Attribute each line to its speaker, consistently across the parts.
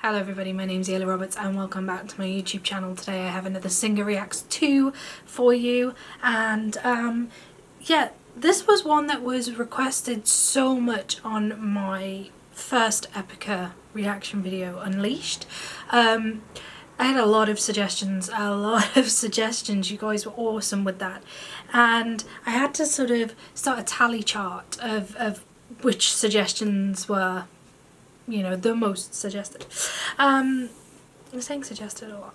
Speaker 1: Hello everybody, my name's Yayla Roberts and welcome back to my YouTube channel. Today I have another Singer Reacts 2 for you, and yeah, this was one that was requested so much on my first Epica reaction video, Unleashed. I had a lot of suggestions, you guys were awesome with that, and I had to sort of start a tally chart of which suggestions were, you know, the most suggested. I'm saying suggested a lot.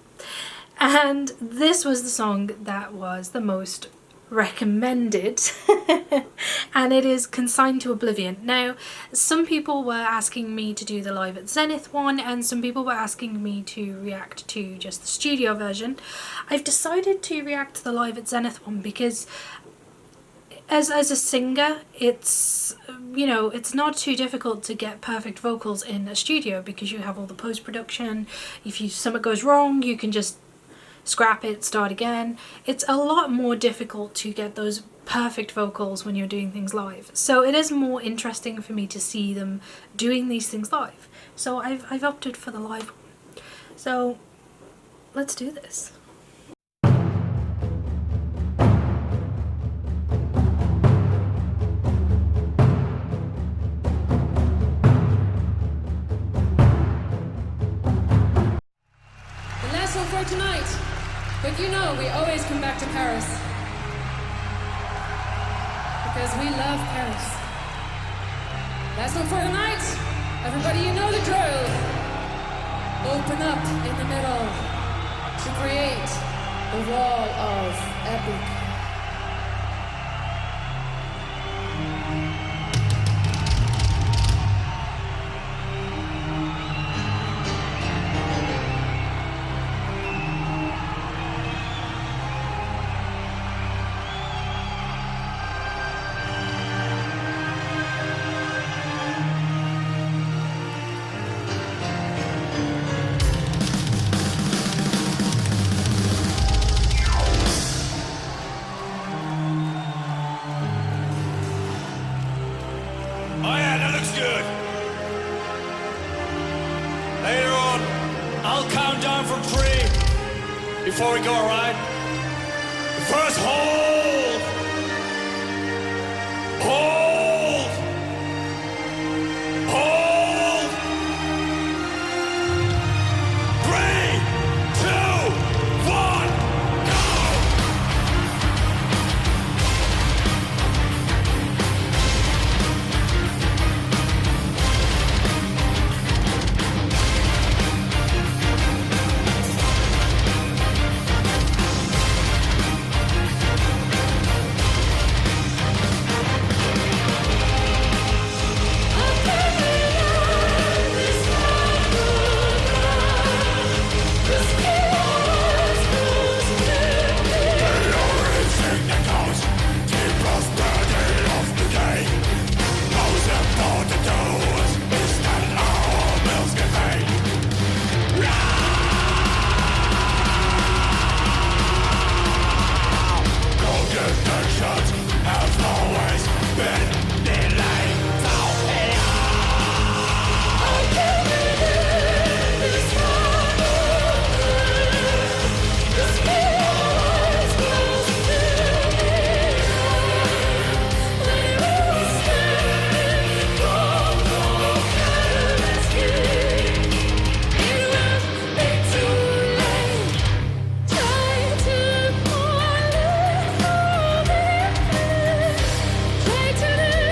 Speaker 1: And this was the song that was the most recommended and it is Consigned to Oblivion. Now, some people were asking me to do the Live at Zenith one, and some people were asking me to react to just the studio version. I've decided to react to the Live at Zenith one because as a singer, it's, you know, it's not too difficult to get perfect vocals in a studio because you have all the post-production. If something goes wrong, you can just scrap it, start again. It's a lot more difficult to get those perfect vocals when you're doing things live. So it is more interesting for me to see them doing these things live. So I've opted for the live one. So let's do this.
Speaker 2: For tonight, but you know we always come back to Paris because we love Paris. Last one for tonight, everybody, you know the drill. Open up in the middle to create the wall of Epica.
Speaker 3: Oh yeah, that looks good. Later on, I'll count down from 3 before we go, alright? First, hold! Hold! Hold! 3, 2, 1, go!
Speaker 2: Try to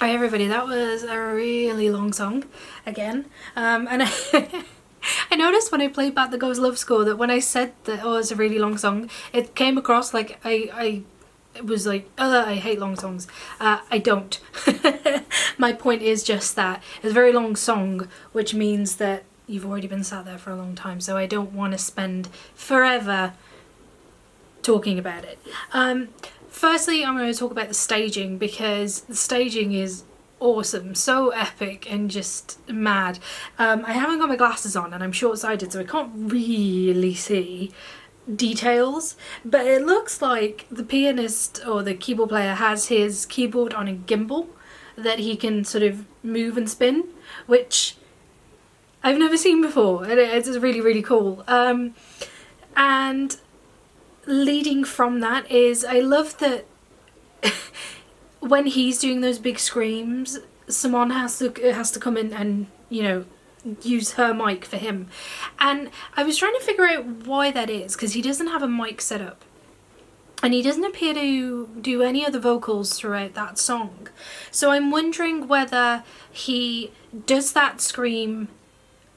Speaker 1: Hi everybody, that was a really long song again, and I noticed when I played back the Goes Love Score that when I said that, oh, it's a really long song, it came across like I was like, I hate long songs. I don't. My point is just that it's a very long song, which means that you've already been sat there for a long time, so I don't want to spend forever talking about it. Firstly, I'm going to talk about the staging, because the staging is awesome, so epic and just mad. I haven't got my glasses on and I'm short-sighted, so I can't really see details, but it looks like the pianist or the keyboard player has his keyboard on a gimbal that he can sort of move and spin, which I've never seen before, and it's really, really cool. And leading from that is, I love that when he's doing those big screams, Simone has to come in and, you know, use her mic for him. And I was trying to figure out why that is, because he doesn't have a mic set up. And he doesn't appear to do any other vocals throughout that song. So I'm wondering whether he does that scream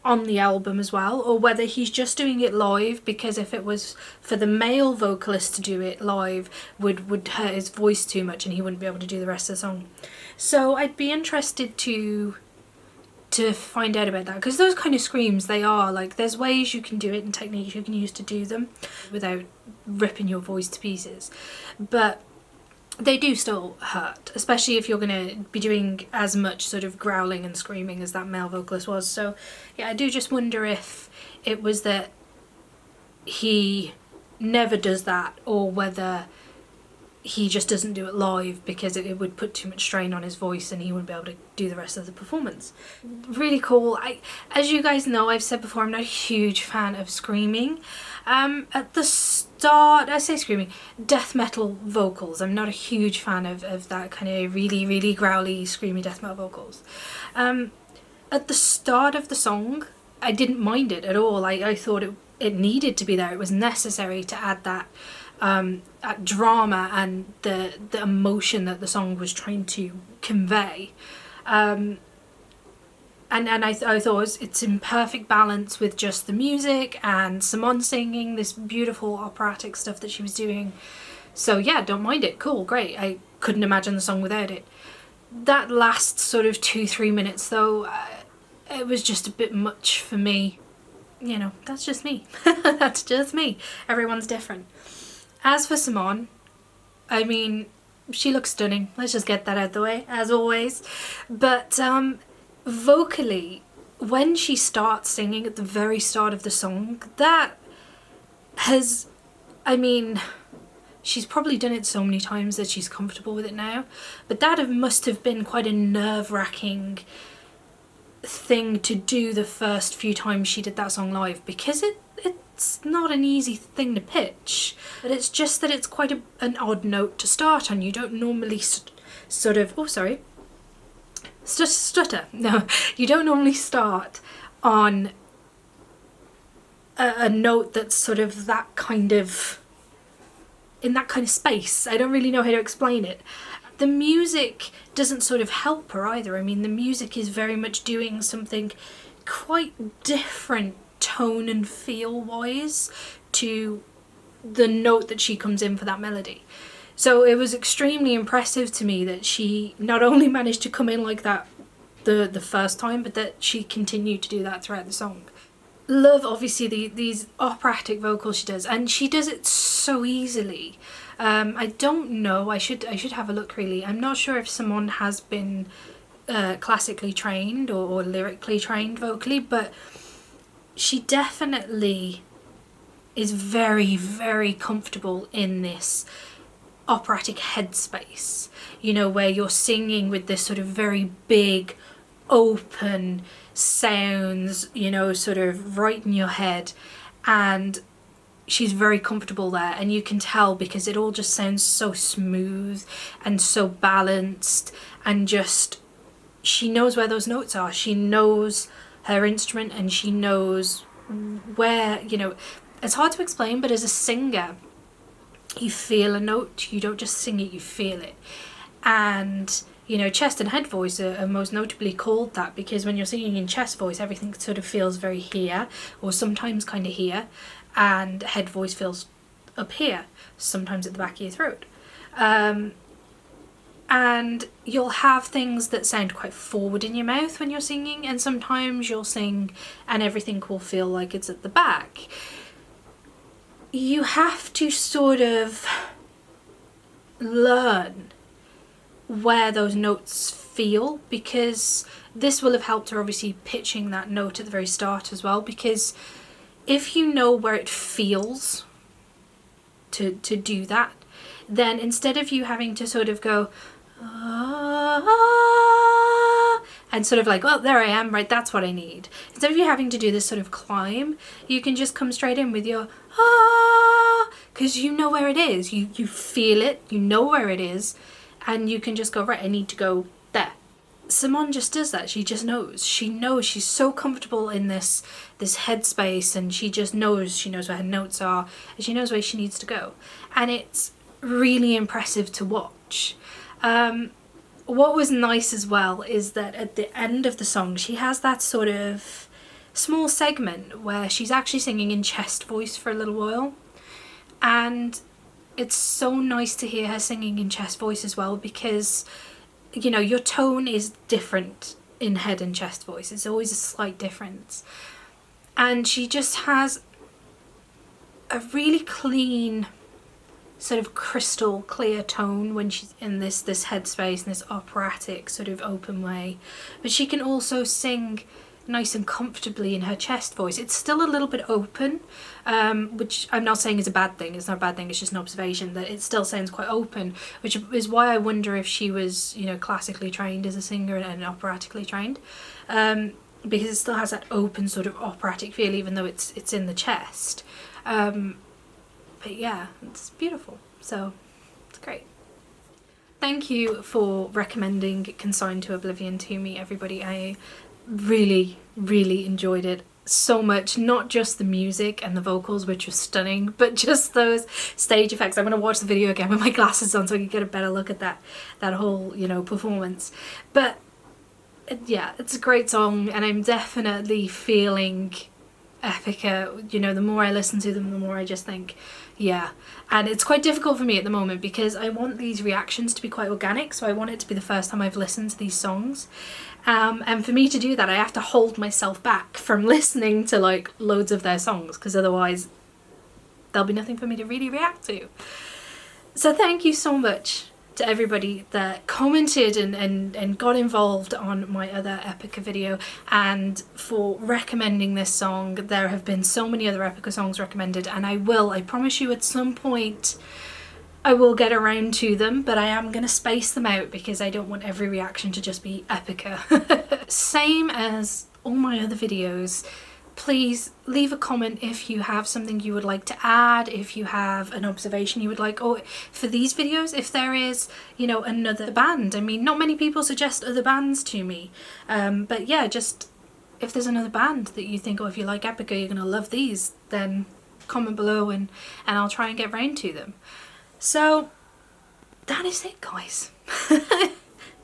Speaker 1: on the album as well, or whether he's just doing it live, because if it was for the male vocalist to do it live would hurt his voice too much and he wouldn't be able to do the rest of the song. So I'd be interested to find out about that, because those kind of screams, they are like, there's ways you can do it and techniques you can use to do them without ripping your voice to pieces, but they do still hurt, especially if you're going to be doing as much sort of growling and screaming as that male vocalist was. So yeah, I do just wonder if it was that he never does that, or whether he just doesn't do it live because it would put too much strain on his voice and he wouldn't be able to do the rest of the performance. Really cool. As you guys know, I've said before, I'm not a huge fan of screaming. At the start, I say screaming, death metal vocals. I'm not a huge fan of that kind of really, really growly, screamy death metal vocals. At the start of the song, I didn't mind it at all. I thought it needed to be there. It was necessary to add that drama and the emotion that the song was trying to convey. And I thought it's in perfect balance with just the music and Simone singing this beautiful operatic stuff that she was doing. So yeah, don't mind it. Cool, great. I couldn't imagine the song without it. That last sort of 2-3 minutes though, it was just a bit much for me. You know, that's just me. That's just me. Everyone's different. As for Simone, I mean, she looks stunning. Let's just get that out of the way, as always. But vocally, when she starts singing at the very start of the song, that has, I mean, she's probably done it so many times that she's comfortable with it now, but that must have been quite a nerve-wracking thing to do the first few times she did that song live, because it's not an easy thing to pitch, but it's just that it's quite an odd note to start on. You don't normally sort of, oh sorry, stutter. No, you don't normally start on a note that's sort of that kind of, in that kind of space. I don't really know how to explain it. The music doesn't sort of help her either. I mean, the music is very much doing something quite different tone and feel wise to the note that she comes in for that melody. So it was extremely impressive to me that she not only managed to come in like that the first time, but that she continued to do that throughout the song. Love obviously these operatic vocals she does, and she does it so easily. I don't know, I should have a look really. I'm not sure if Simone has been classically trained or lyrically trained vocally, but she definitely is very, very comfortable in this operatic headspace, you know, where you're singing with this sort of very big, open sounds, you know, sort of right in your head, and she's very comfortable there, and you can tell because it all just sounds so smooth and so balanced, and just she knows where those notes are. She knows her instrument and she knows where, you know, it's hard to explain, but as a singer you feel a note, you don't just sing it, you feel it. And You know, chest and head voice are most notably called that because when you're singing in chest voice, everything sort of feels very here, or sometimes kind of here, and head voice feels up here, sometimes at the back of your throat. And you'll have things that sound quite forward in your mouth when you're singing, and sometimes you'll sing and everything will feel like it's at the back. You have to sort of learn where those notes feel, because this will have helped her obviously pitching that note at the very start as well, because if you know where it feels to do that, then instead of you having to sort of go and sort of like, well, there I am, right, that's what I need. Instead of you having to do this sort of climb, you can just come straight in with your because you know where it is, you feel it, you know where it is, and you can just go, right, I need to go there. Simone just does that. She just knows. She knows. She's so comfortable in this headspace, and she just knows. She knows where her notes are, and she knows where she needs to go. And it's really impressive to watch. What was nice as well is that at the end of the song, she has that sort of small segment where she's actually singing in chest voice for a little while. And it's so nice to hear her singing in chest voice as well, because, you know, your tone is different in head and chest voice. It's always a slight difference. And she just has a really clean, sort of crystal clear tone when she's in this headspace, in this operatic sort of open way. But she can also sing nice and comfortably in her chest voice. It's still a little bit open, which I'm not saying is a bad thing. It's not a bad thing, it's just an observation that it still sounds quite open, which is why I wonder if she was, you know, classically trained as a singer and operatically trained, because it still has that open sort of operatic feel, even though it's in the chest. But yeah, it's beautiful, so it's great. Thank you for recommending Consign to Oblivion to me, everybody. I really enjoyed it so much. Not just the music and the vocals, which were stunning, but just those stage effects. I'm going to watch the video again with my glasses on so I can get a better look at that whole, you know, performance. But yeah, it's a great song, and I'm definitely feeling Epica. You know, the more I listen to them, the more I just think, yeah. And it's quite difficult for me at the moment because I want these reactions to be quite organic, so I want it to be the first time I've listened to these songs. And for me to do that, I have to hold myself back from listening to like loads of their songs, because otherwise there'll be nothing for me to really react to. So thank you so much to everybody that commented and got involved on my other Epica video, and for recommending this song. There have been so many other Epica songs recommended, and I promise you at some point I will get around to them, but I am going to space them out because I don't want every reaction to just be Epica. Same as all my other videos, please leave a comment if you have something you would like to add, if you have an observation you would like, or for these videos, if there is, you know, another band. I mean, not many people suggest other bands to me, but yeah, just if there's another band that you think, oh, if you like Epica, you're going to love these, then comment below and I'll try and get round to them. So that is it, guys.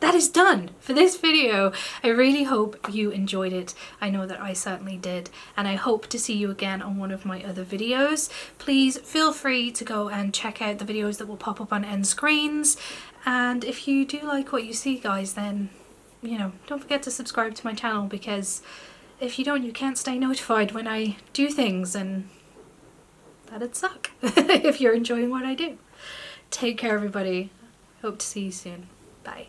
Speaker 1: That is done for this video. I really hope you enjoyed it. I know that I certainly did, and I hope to see you again on one of my other videos. Please feel free to go and check out the videos that will pop up on end screens, and if you do like what you see, guys, then, you know, don't forget to subscribe to my channel, because if you don't, you can't stay notified when I do things, and that'd suck if you're enjoying what I do. Take care, everybody. Hope to see you soon. Bye.